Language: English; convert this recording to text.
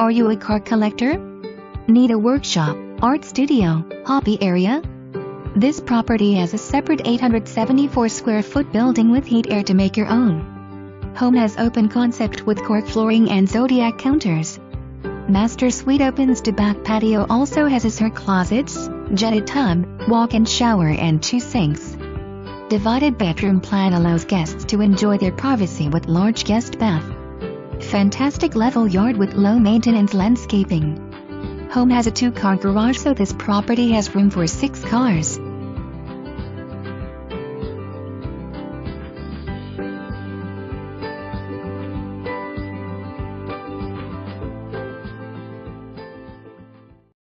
Are you a car collector? Need a workshop, art studio, hobby area? This property has a separate 874 square foot building with heat air to make your own. Home has open concept with cork flooring and Zodiac counters. Master suite opens to back patio, also has a closets, jetted tub, walk-in shower and 2 sinks. Divided bedroom plan allows guests to enjoy their privacy with large guest bath. Fantastic level yard with low maintenance landscaping. Home has a 2-car garage, so this property has room for 6 cars.